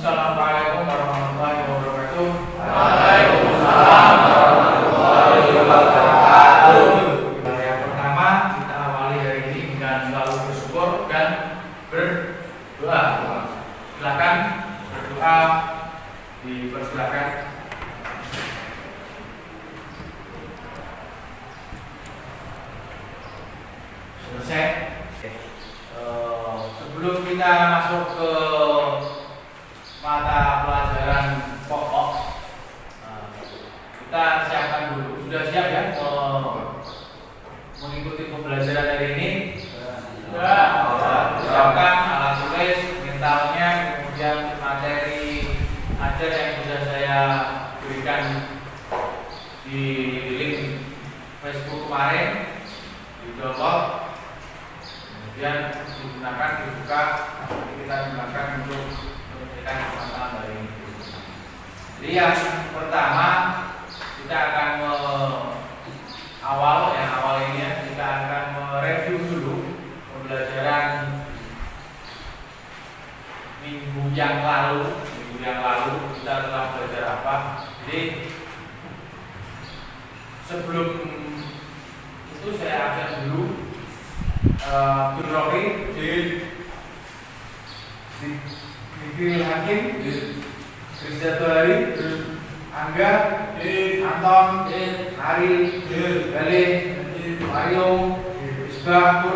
Assalamualaikum warahmatullahi wabarakatuh. Waalaikumsalam warahmatullahi wabarakatuh. Yang pertama kita awali hari ini dengan selalu bersyukur dan berdoa. Silakan berdoa, dipersilakan. Selesai. Sebelum kita masuk ke mata pelajaran pokok, kita siapkan dulu. Sudah siap ya mengikuti pembelajaran hari ini? Sudah. Siapkan alat tulis, mentalnya, kemudian materi ajar yang sudah saya berikan di link Facebook kemarin, di-download, kemudian digunakan, dibuka, kita gunakan untuk menyelesaikan masalah hari ini. Jadi yang pertama kita akan awal ini ya, kita akan mereview dulu pembelajaran minggu yang lalu kita telah belajar apa. Jadi sebelum itu saya absen dulu. Rofi, Dikir Hakim, Rizal Tuhari, Angga, Anton, Ari, Galih, Mario, Isbah,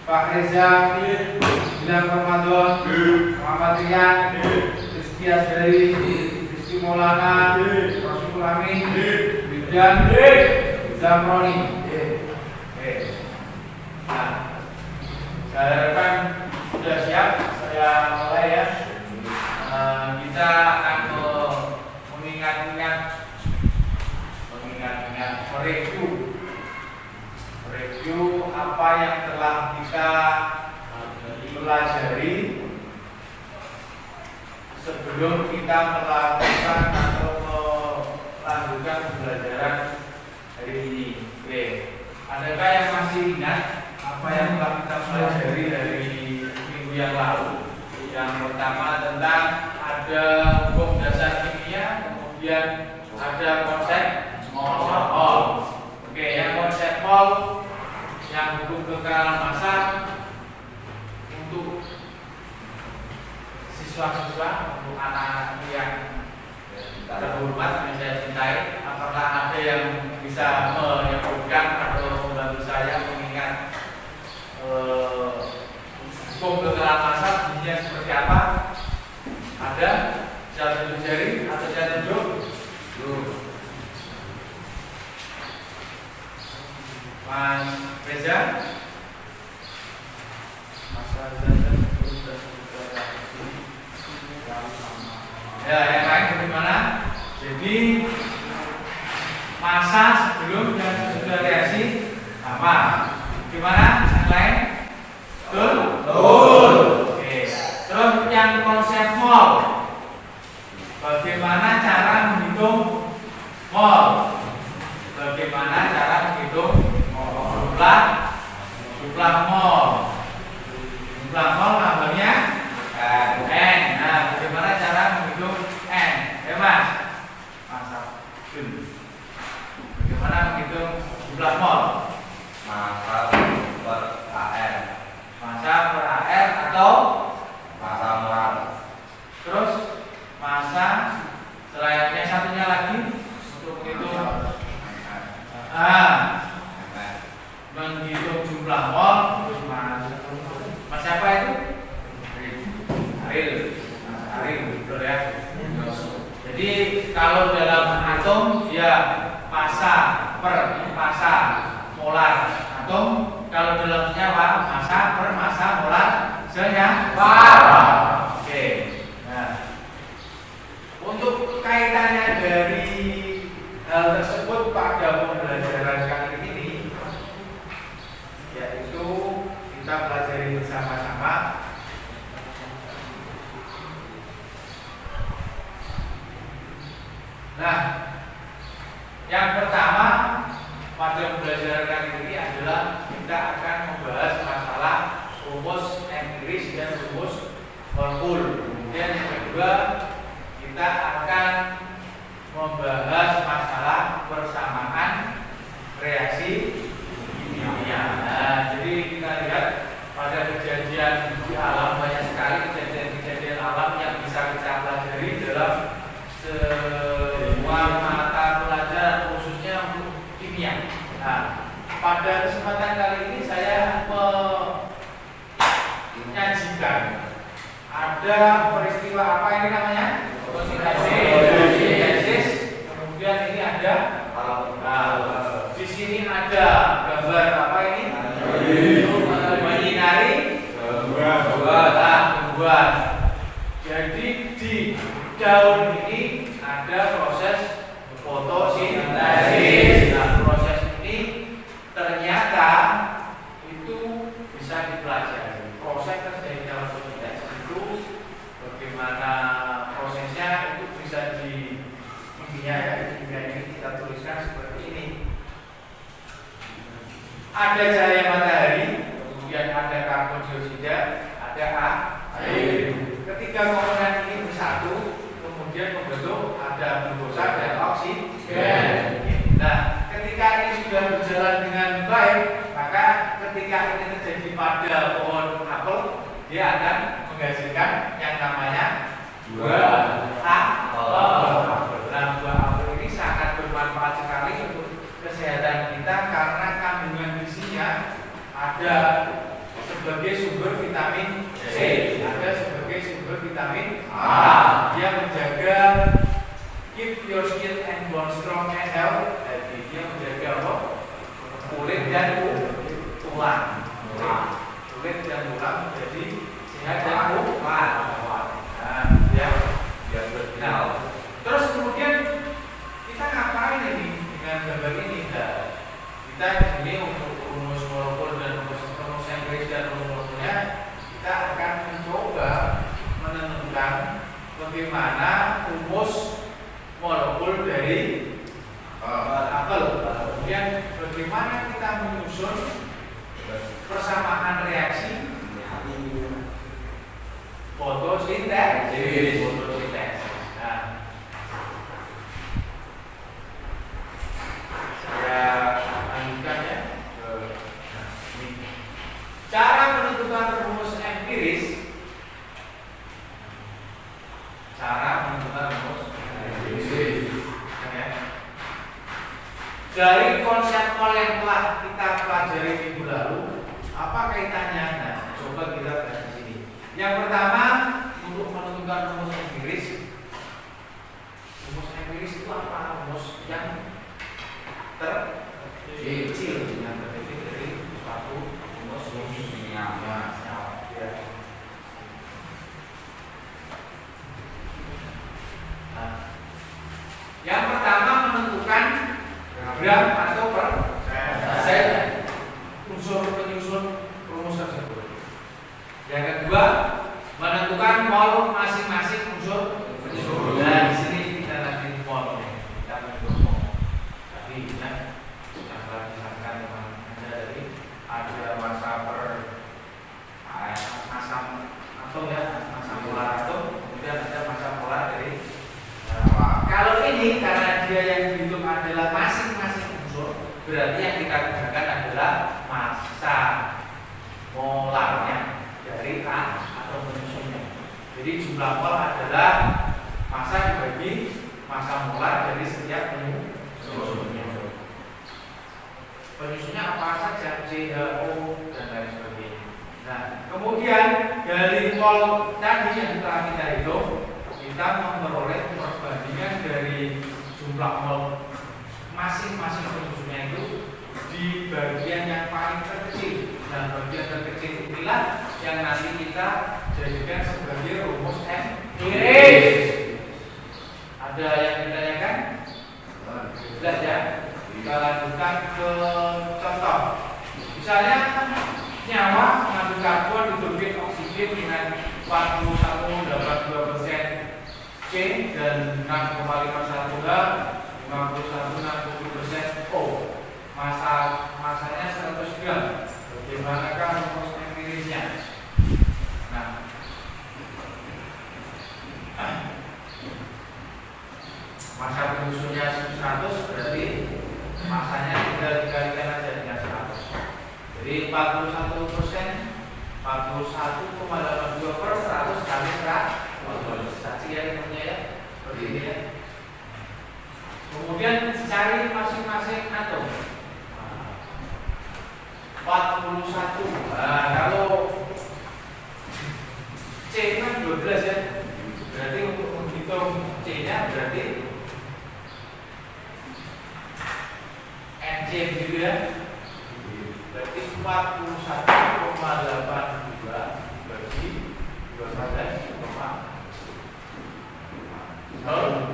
Pak Reza, Gilang Ramadan, Muhammad Rian, Rizky Asdari, Rizky Maulana, Rasul Amin, Bidan, Zamroni. Nah, saya harapkan sudah siap. Saya mulai ya. Kita akan mengingat-ingat, mereview apa yang telah kita pelajari sebelum kita melakukan atau melanjutkan pembelajaran hari ini. Oke, adakah yang masih ingat apa yang telah kita pelajari dari minggu yang lalu? Yang pertama tentang ada hukum dasar kimia, kemudian ada konsep mol. Oke, yang konsep mol, yang hukum kekeralan massa, untuk siswa-siswa, untuk anak-anak yang terhormat yang saya cintai, apakah ada yang bisa menyebutkan atau membantu saya mengingat hukum kekeralan massa bunyinya seperti apa? Ada? Saya tunjuk jari atau saya tunjuk? Mas Reza? Mas Reza ya, yang lain bagaimana? Jadi massa sebelum dan sesudah reaksi sama. Gimana? Yang lain? Betul? Betul. Oke. Terus yang konsep mol, bagaimana cara menghitung mol? Bagaimana cara menghitung jumlah mol? Jumlah mol namanya N. Nah, bagaimana cara menghitung N? Ya Mas? Bagaimana menghitung jumlah mol? Massa per AR. Massa per AR atau Massa molar. terus massa selainnya satunya lagi untuk menghitung menghitung jumlah mol. Terus mas siapa itu? Aril, betul ya. Jadi kalau dalam atom dia massa per massa molar atom, kalau dalam senyawa massa per massa molar senyawa. Oke. Nah, untuk kaitannya dari hal tersebut pada pembelajaran kali ini, yaitu kita pelajari bersama-sama. Nah, yang pertama pada pembelajaran kali ini adalah kita akan membahas masalah rumus empiris dan rumus molekul. Kemudian yang kedua kita akan membahas masalah persamaan reaksi kimia. Nah, jadi kita lihat pada kejadian di alam banyak sekali kejadian-kejadian alam yang bisa kita pelajari dalam semua mata pelajaran khususnya untuk kimia. Nah, pada kesempatan kali ini saya menyajikan ada peristiwa apa ini namanya? Fotosintesis. Kemudian ini ada di sini ada gambar apa ini? Bayi tumbuhan. Jadi di daun ini ada proses fotosintesis. Nah, proses ini ternyata itu bisa dipelajari. Proses terjadi dalam fotosintesis itu bagaimana prosesnya itu bisa di kimia ya. Kimia ini kita tuliskan seperti ini. Ada cahaya matahari, kemudian ada karbon dioksida, ada air. Ketiga komponen ini bersatu, kemudian membentuk ada glukosa dan oksigen. Nah, ketika ini sudah berjalan dengan baik, maka ketika ini terjadi pada pohon apel, dia akan menghasilkan yang namanya buah apel. Nah, buah apel ini sangat bermanfaat sekali untuk kesehatan kita karena kandungan gizinya ada sebagai sumber vitamin C, ada sebagai sumber vitamin A. Dia menjaga keep your skin and bone strong and healthy. Jadi dia menjaga apa? Kulit dan tulang. Kulit dan tulang menjadi sehat dan kuat. Nah, ya, biar berkenal. Terus kemudian kita ngapain ini dengan gambar ini? Nah, kita ini untuk rumus molekul dan rumus Inggris dan rumus molekulnya, kita akan mencoba menentukan bagaimana rumus molekul dari apel. Kemudian bagaimana kita menyusun persamaan reaksi fotosintesis. Nah, saya lanjutkan ya. Cara menentukan rumus empiris. Dari konsep mol yang telah kita pelajari minggu lalu, apa kaitannya? Nah, coba kita bahas di sini. Yang pertama, untuk menentukan rumus empiris. Rumus empiris itu apa? Rumus yang terkecil yang terdiri dari suatu rumus kimia. Nah, yang pertama menentukan gram atau persen unsur penyusun rumus tersebut. Yang kedua menentukan mol masing-masing unsur penyusun. Nah, di sini kita nanti mol kita menentukan mol. Tadi ya, yang telah disampaikan teman-teman dari ada masa atom ya, masa polar atom, kemudian ada masa polar dari kalau ini karena dia yang dihitung adalah masing-masing unsur, berarti yang kita gunakan adalah massa molarnya dari A atau penyusunnya. Jadi jumlah mol adalah massa dibagi massa molar dari setiap penyusunnya. Penyusunnya apa saja, CHO dan lain sebagainya. Nah, kemudian dari mol tadi yang telah kita hitung, kita memperoleh perbandingan dari jumlah mol masing-masing penyusunnya itu di bagian yang paling terkecil. Nah, bagian terkecil inilah yang nanti kita jadikan sebagai rumus empiris. Ada yang ditanyakan? Jelas ya. Kita lanjutkan ke contoh. Misalnya nyawa mengandung karbon hidrogen oksigen dengan 41,82% C dan 6,51 H, 51,60% O. Masanya 100 gram. Bagaimanakah rumus empirisnya? Nah, Masa penyusunnya 100 berarti masanya tinggal dikalikan aja dengan 100. Jadi 41%, 41,82 per 100 kali 100. Saksi ya temannya ya, seperti ini ya. Kemudian cari masing-masing atom. 41. Nah, kalau C kan 12 ya. Berarti untuk menghitung C-nya berarti NC gitu ya. Berarti 41,82 bagi 12,1.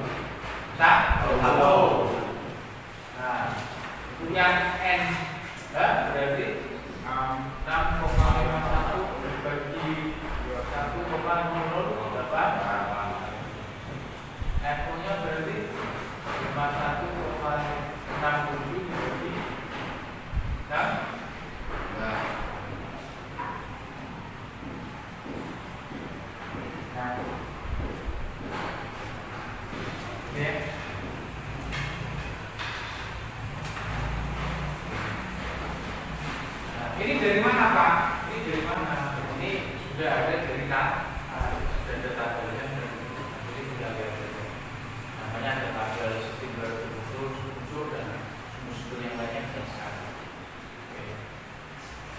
Nah, itu yang N berarti 6,51 bagi 1,008. F-nya berarti 51,67 bagi 6. Ini dari mana Pak? Ini dari mana? Ini sudah ada dari sudah ada tabelnya. Jadi tinggal lihat saja. Namanya ada tabel sistem unsur dan unsur yang lainnya biasa.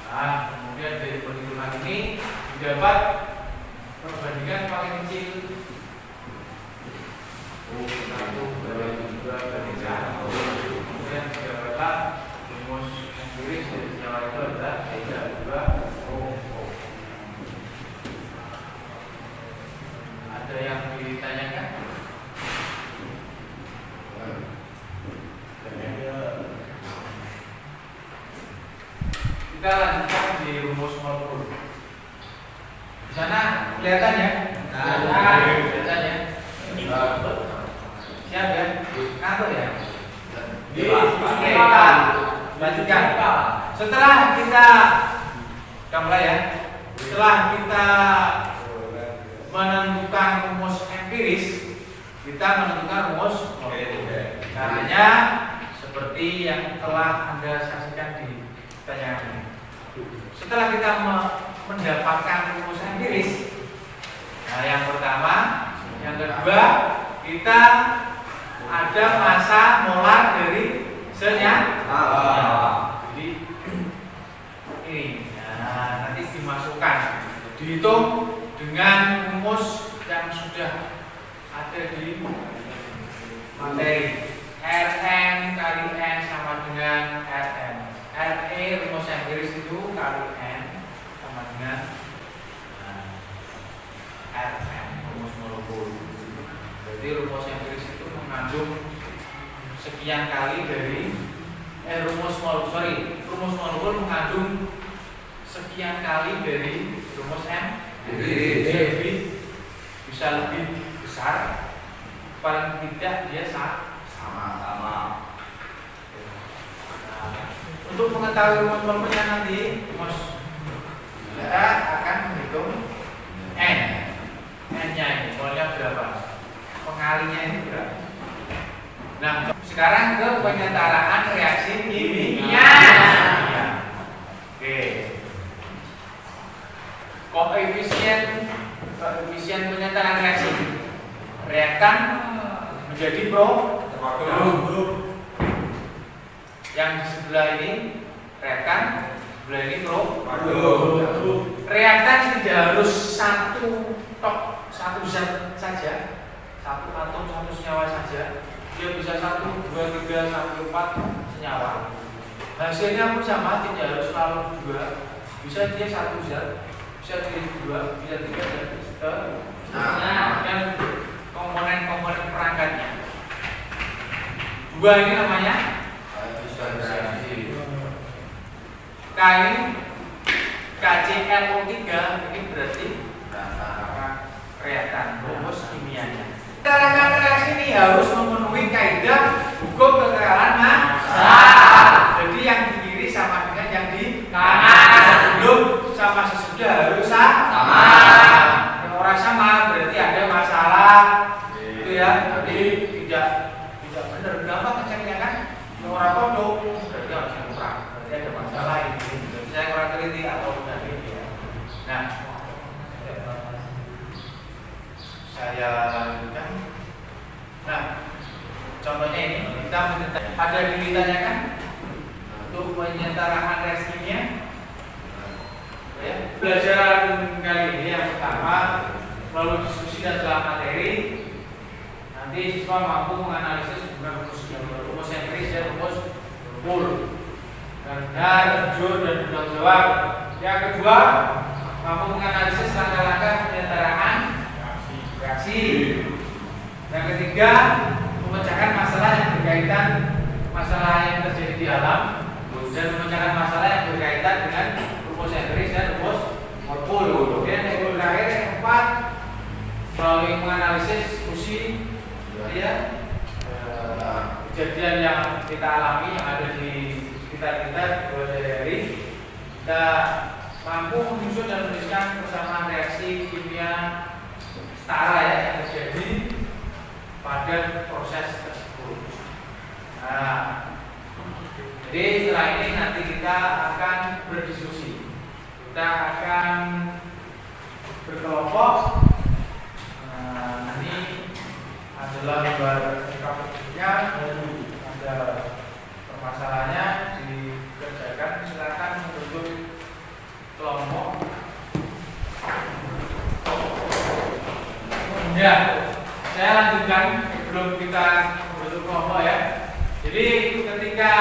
Nah, kemudian dari perhitungan ini didapat perbandingan paling kecil. 1 banding 2 banding 1. Kemudian didapatlah rumus empiris dari senyawa itu adalah H2O. Ada yang ditanyakan? Kita lanjutkan di rumus molekul. Di sana kelihatan ya? Kelihatan ya? Siap ya? Ngantuk ya? Oke, lanjutkan. Setelah kita mulai ya. Setelah kita menentukan rumus empiris, kita menentukan rumus molekul. Caranya seperti yang telah Anda saksikan di pertanyaan ini. Setelah kita mendapatkan rumus empiris, nah yang pertama, yang kedua, kita ada massa molar dari senyawa. Jadi ini, nah, nanti dimasukkan, dihitung dengan rumus yang sudah ada di materi. Rn kali N sama dengan Rn. Re rumus empiris itu kali N sama dengan Rn rumus molekul. Jadi rumus empiris itu mengandung sekian kali dari rumus molekul mengandung sekian kali dari rumus empiris. Jadi bisa lebih besar, paling tidak dia sama. Untuk mengetahui rumus molekulnya nanti, kita akan menghitung N. N-nya ini, molnya berapa? Pengalinya ini berapa? Nah, sekarang ke penyetaraan reaksi kimia. Oke. Koefisien penyetaraan reaksi. Reaktan menjadi produk. Yang di sebelah ini reaktan, sebelah ini produk. Reaktan tidak harus satu zat saja, satu atom, satu senyawa saja. Dia bisa 1, 2, 3, sampai 4 senyawa. Hasilnya pun sama, tidak harus selalu 2. Bisa dia 1 zat, bisa dia 2, bisa 3 dan seterusnya. Dan komponen-komponen perangkatnya. 2 ini namanya K ini KClO3, ini berarti reaktan, rumus kimianya. Reaksi reaksi ini harus memenuhi kaidah hukum kekeralan massa. Jadi yang di kiri sama dengan yang di kanan. Sebelum sama sesudah harus sama. Yang orang sama berarti ada masalah. Itu ya. Jadi tidak produk, berarti harus yang kurang. Berarti ada masalah ini. Jadi saya kurang teliti atau udah ini ya. Nah, saya lanjutkan. Nah, contohnya ini kita ada ditanyakan untuk penyetaraan reaksi kimia. Ya, pelajaran kali ini yang pertama melalui diskusi dan dalam materi nanti siswa mampu menganalisis rumus empiris dan rumus full benar, jujur dan bertanggung jawab. Yang kedua mampu menganalisis langkah-langkah penyetaraan reaksi. Yang ketiga memecahkan masalah yang berkaitan masalah yang terjadi di alam dan memecahkan masalah yang berkaitan dengan rumus empiris dan rumus molekul. Kemudian yang terakhir yang keempat melalui menganalisis diskusi ya kejadian yang kita alami yang ada di sekitar kita sehari-hari, kita mampu menyusun dan menuliskan persamaan reaksi kimia setara ya yang terjadi pada proses tersebut. Nah, jadi setelah ini nanti kita akan berdiskusi. Kita akan berkelompok. Nah, ini adalah gambar kasusnya, ada permasalahannya dikerjakan. Silakan membentuk kelompok. Ya, saya lanjutkan sebelum kita membentuk kelompok ya. Jadi ketika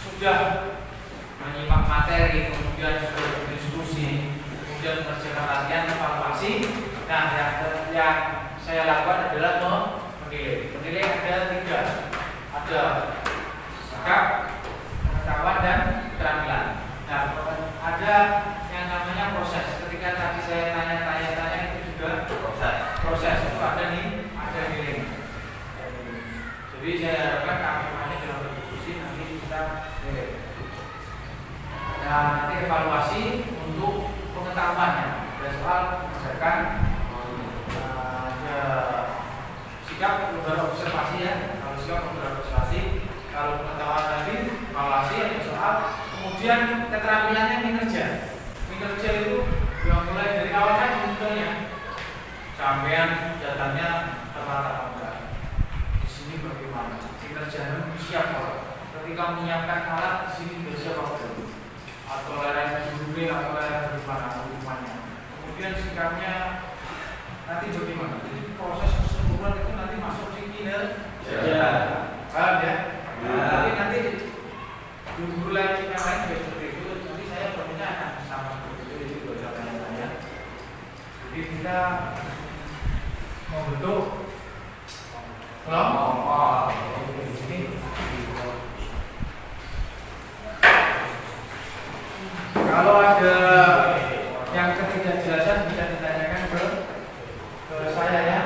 sudah menyimak materi, kemudian sudah berdiskusi, kemudian mengerjakan latihan evaluasi, nah yang saya lakukan adalah menilai. Menilai ada tiga, ada sikap, pengetahuan dan keterampilan. Nah, ada yang namanya proses. Ketika tadi saya tanya-tanya itu juga proses itu ada nilai. Jadi saya harapkan kami hanya dalam berdiskusi nanti kita nilai. Dan nanti evaluasi untuk pengetahuannya. Ada soal mengerjakan ada sikap berobservasi ya. Kalau sikap berobservasi, kalau pengetahuan tadi evaluasi ada soal. Kemudian keterampilannya kinerja. Kinerja itu yang mulai dari awalnya munculnya sampean datanya tepat apa enggak. Di sini bagaimana? Kinerjanya siap kalau ketika menyiapkan alat di sini sudah siap apa atau lereng judulnya atau lereng bagaimana hukumannya. Kemudian sikapnya nanti bagaimana? Jadi proses keseluruhan itu nanti masuk di kinerja. Paham ya? Tapi nanti guru lain yang lain juga seperti itu. Nanti saya pokoknya akan sama seperti itu. Jadi baca tanya-tanya. Jadi kita membentuk kelompok. Kalau ada yang ketidakjelasan bisa ditanyakan ke saya ya.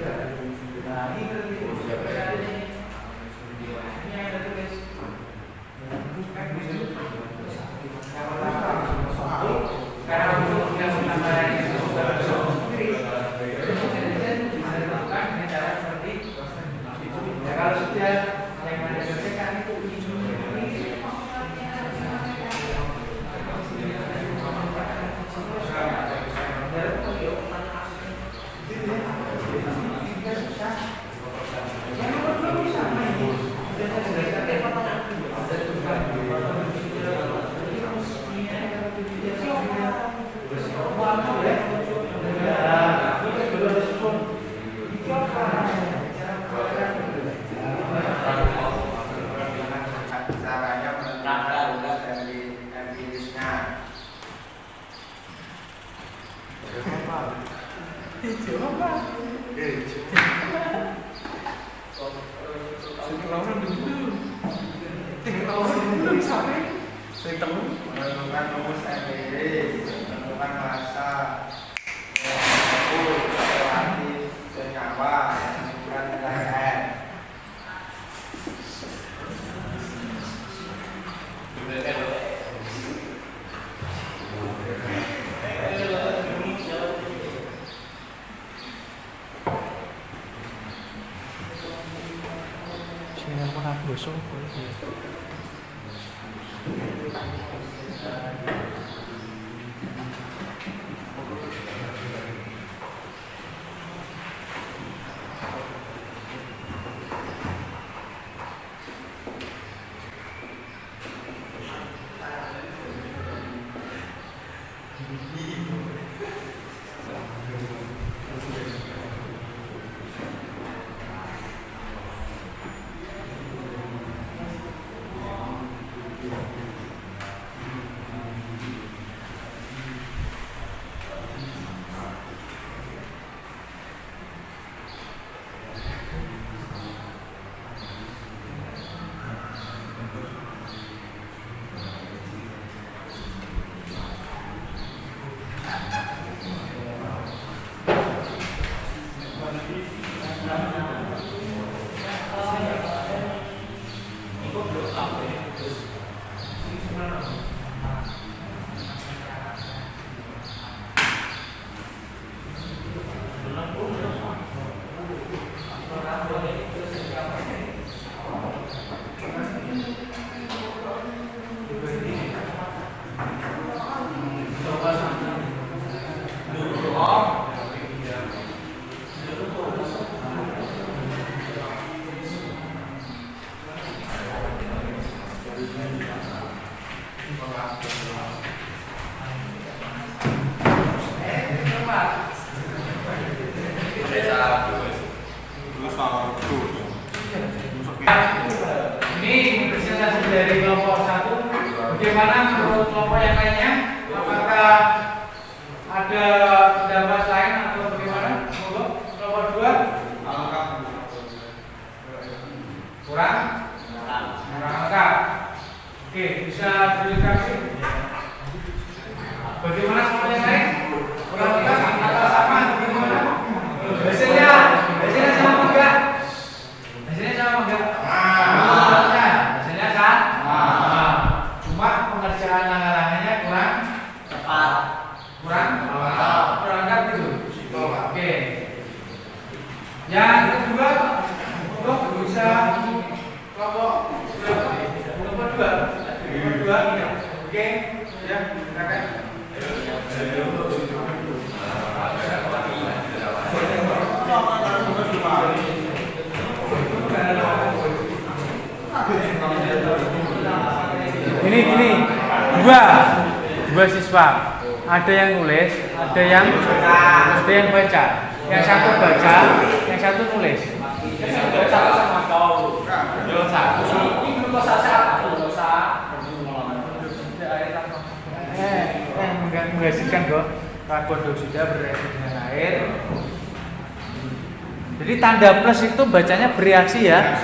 Nah, Nah, ini ada tulis. Karena untuk yang menambah kalau sudah yang ada kan itu caranya menentukan rumus dari empirisnya. Menentukan rumus empiris, menentukan massa, relatif senyawa, menentukan nilai n. Ini presentasi dari kelompok 1. Bagaimana menurut kelompok yang lainnya? Apakah ada pendapat lain atau bagaimana? Kelompok 2? Kurang lengkap. Oke, bisa berdiskusi. Bagaimana kelompok yang lain? Kurang lengkap atau sama? Bagaimana? Hasilnya sama enggak? Hasilnya sama enggak? Hasilnya sama. Cuma pengerjaan langkah-langkahnya kurang tepat. Kurang lengkap gitu. Oke. Yang kedua, untuk bisa kelompok 2. Oke, ya, silakan. Ini dua siswa, ada yang nulis, ada yang baca. Yang satu baca, yang satu nulis. Menghasilkan karbon dioksida bereaksi dengan air. Jadi tanda plus itu bacanya bereaksi ya.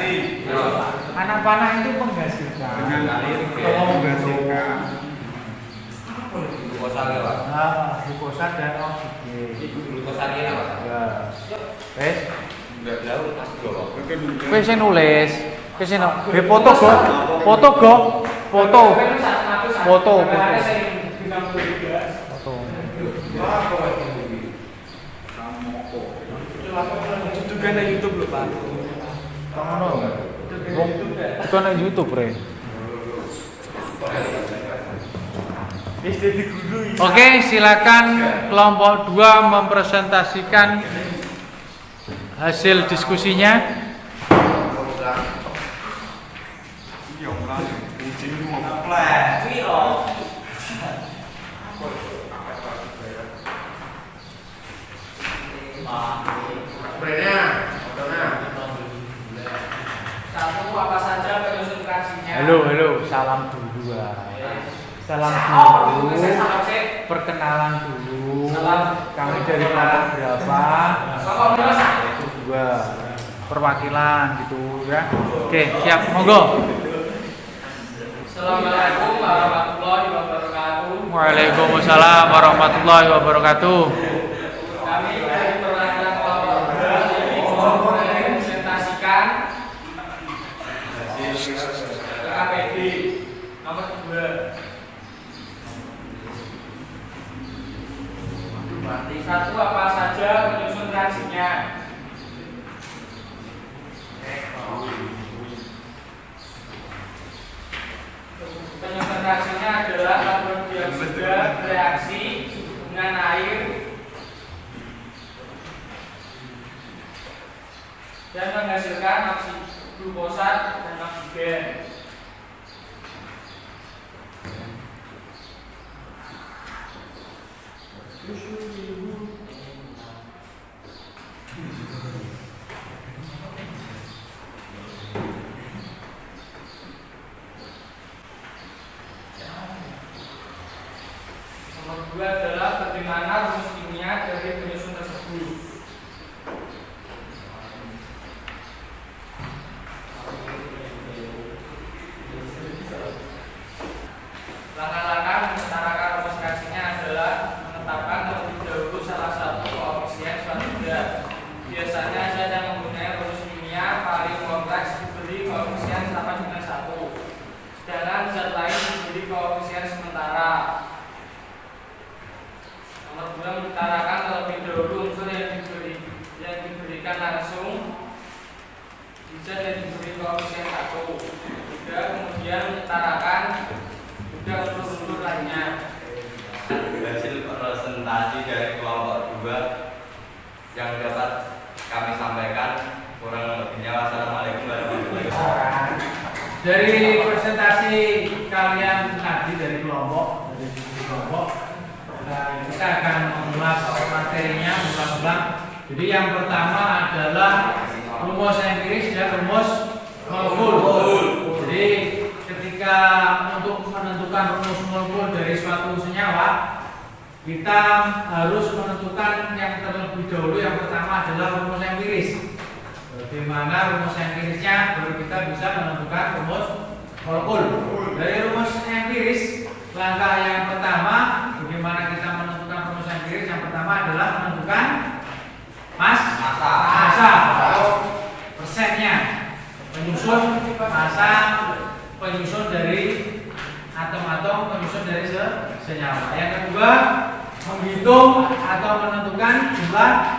Anak panah itu menghasilkan. Glukosa dan oksigen. Glukosa ini apa? Ya. Wes, Kowe sing nulis, kowe sing foto go. Foto go. Foto. Foto. Foto. Juga di YouTube lho, Pak. Ngono. Wong kok nang YouTube, Re. Oke, silakan kelompok 2 mempresentasikan hasil diskusinya. Satu, apa saja penyusun reaksinya? Halo, salam dulu. Salam dulu. Perkenalan dulu. Kami dari kelompok berapa? Dua. Perwakilan gitu ya. Oke, siap. Monggo. Assalamualaikum warahmatullahi wabarakatuh. Waalaikumsalam warahmatullahi wabarakatuh. Kami dari perwakilan kelompok 2 ini mempresentasikan KPD nomor 2. Satu, apa saja penyusun reaksinya? Penyusun reaksinya adalah karbon dioksida bereaksi dengan air dan menghasilkan glukosa dan oksigen. Nomor 2 adalah bagaimana rumus kimia dari penyusun tersebut. Langkah-langkah menetapkan rumus reaksinya adalah menetapkan terlebih dahulu salah satu koefisien suatu zat. Biasanya zat yang mempunyai rumus kimia paling kompleks diberi koefisien sama dengan 1, sedangkan zat lain diberi koefisien sementara. Nomor 2, mengutarakan terlebih dahulu unsur yang diberikan langsung bisa yang diberi koefisien 1. Juga kemudian mengutarakan juga unsur-unsur lainnya. Hasil presentasi dari kelompok 2 yang dapat kami sampaikan, kurang lebihnya wassalamualaikum warahmatullahi wabarakatuh. Dari presentasi kalian tadi dari kelompok, kita akan mengulas materinya ulang-ulang. Jadi yang pertama adalah rumus empiris dan rumus molekul. Jadi ketika untuk menentukan rumus molekul dari suatu senyawa, kita harus menentukan yang terlebih dahulu. Yang pertama adalah rumus empiris. Bagaimana rumus empirisnya baru kita bisa menentukan rumus molekul. Dari rumus empiris, langkah yang pertama bagaimana kita menentukan rumus empiris? Yang pertama adalah menentukan massa atau persennya, penyusun massa, penyusun dari atom-atom, penyusun dari senyawa. Yang kedua, menghitung atau menentukan jumlah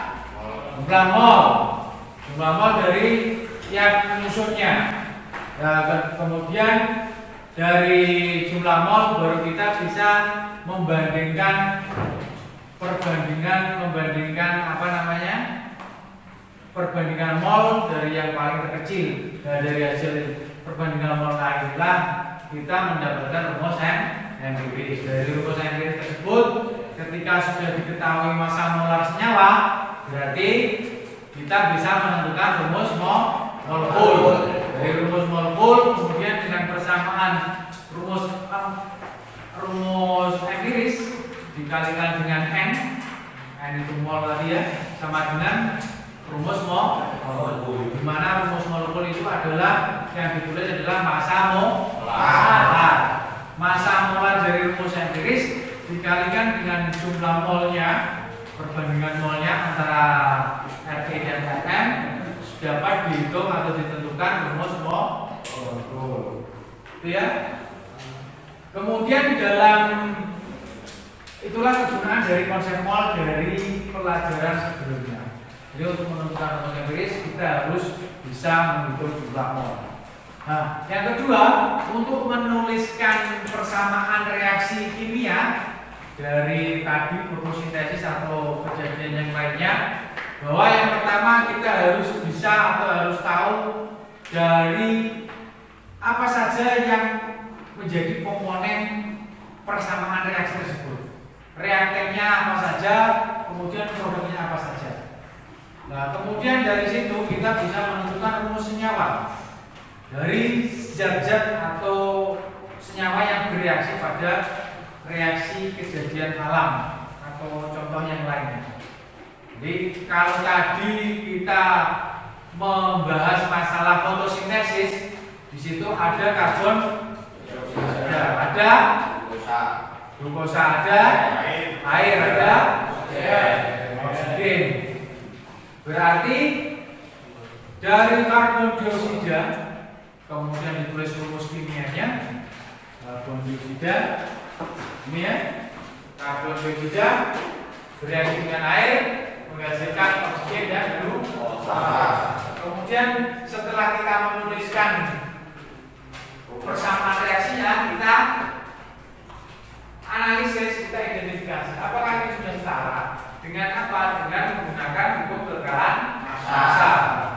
mol dari tiap penyusunnya. Kemudian dari jumlah mol baru kita bisa membandingkan perbandingan mol dari yang paling terkecil. Dari hasil perbandingan mol inilah kita mendapatkan rumus empiris. Dari rumus empiris tersebut, ketika sudah diketahui massa molar senyawa, berarti kita bisa menentukan rumus molekul. Dari rumus molekul kemudian dengan persamaan rumus empiris dikalikan dengan n itu mol tadi ya, sama dengan rumus molekul. Di mana rumus molekul itu adalah yang ditulis adalah massa molar. Massa molar dari rumus empiris dikalikan dengan jumlah molnya, perbandingan molnya antara RT dan RM dapat dihitung atau ditentukan rumus molekul. Itu ya. Kemudian dalam itulah kegunaan dari konsep mol dari pelajaran sebelumnya. Jadi untuk menentukan rumus empiris kita harus bisa menghitung jumlah mol. Nah, yang kedua, untuk menuliskan persamaan reaksi kimia dari tadi fotosintesis atau kejadian yang lainnya, bahwa yang pertama kita harus bisa atau harus tahu dari apa saja yang menjadi komponen persamaan reaksi tersebut. Reaktannya apa saja, kemudian produknya apa saja. Nah, kemudian dari situ kita bisa menentukan rumus senyawa dari zat-zat atau senyawa yang bereaksi pada reaksi kejadian alam atau contoh yang lainnya. Jadi kalau tadi kita membahas masalah fotosintesis, di situ ada karbon, ada glukosa, ada air, ada oksigen. Berarti dari karbon dioksida, kemudian ditulis rumus kimianya, karbon dioksida, ini ya, karbon dioksida bereaksi dengan air menghasilkan oksigen dan glukosa. Kemudian setelah kita menuliskan persamaan reaksinya, kita analisis, kita identifikasi apakah ini sudah setara dengan apa? Dengan menggunakan hukum kekeraan massa.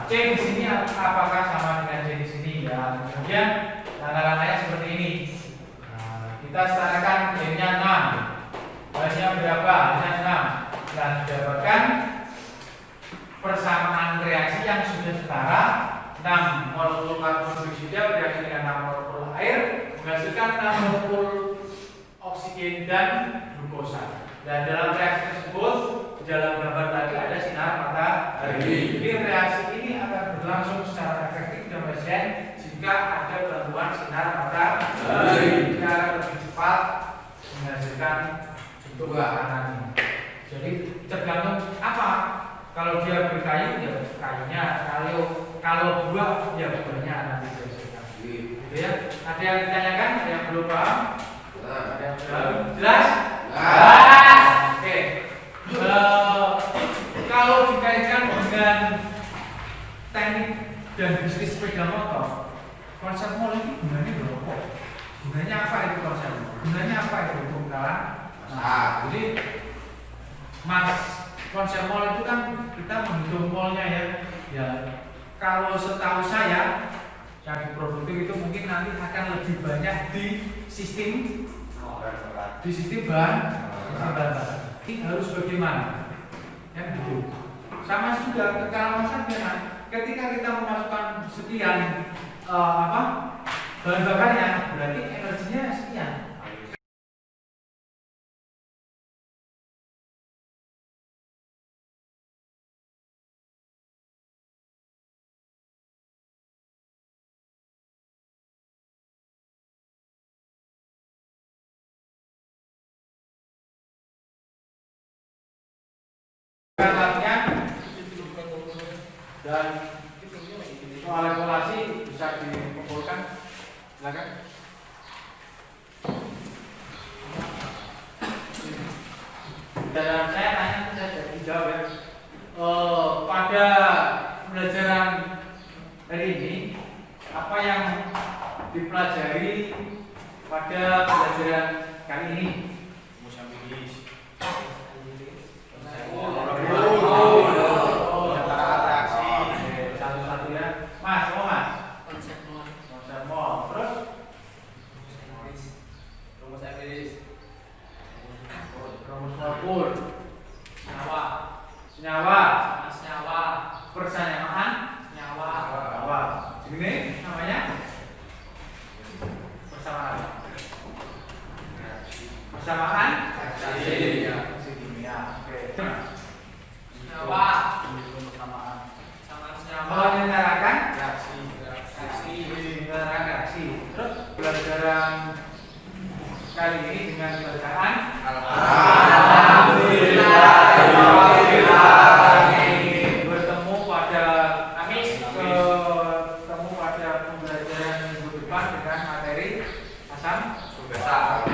C di sini apakah sama dengan C di sini ya? Kemudian langkah-langkahnya seperti ini. Nah, kita setarakan N-nya 6, H-nya berapa? H-nya 6, dan didapatkan persamaan reaksi yang sudah setara. 6 molekul karbon dioksida bereaksi dengan 6 molekul air menghasilkan 6 molekul oksigen dan glukosa. Dan dalam reaksi tersebut, dalam gambar tadi ada sinar matahari. Jadi reaksi ini akan berlangsung secara efektif dan efisien jika ada bantuan sinar matahari. Jika lebih cepat menghasilkan bentuk makanan. Jadi tergantung apa. Kalau dia berkayu ya kayunya, kalau buah ya buahnya nanti dihasilkan. Gitu ya. Ada yang ditanyakan? Ada yang belum paham? Ada yang belum? Jelas? Jelas. Oke. Kalau dikaitkan dengan teknik dan bisnis sepeda motor, konsep mol ini gunanya berapa? Gunanya apa itu konsep? Gunanya apa itu pembekalan? Nah, jadi konsep mol itu kan kita menghitung molnya ya. Ya, kalau setahu saya yang diproduktif itu mungkin nanti akan lebih banyak di sistem bahan. Ini harus bagaimana? Ya gitu. Sama juga kalau masalahnya ketika kita memasukkan sekian bahan bakarnya, berarti energinya sekian. Dan soal evaluasi bisa dikumpulkan, silakan. Dan saya tanya, saya jadi jawab ya. Pada pembelajaran hari ini, apa yang dipelajari pada pembelajaran kali ini? Senyawa, persamaan senyawa. Ini namanya persamaan reaksi kimia. Oke. Senyawa menyentarakan reaksi. Terus pelajaran kali ini dengan bacaan Alhamdulillah. Bertemu pada Kamis. tugaskan tugasan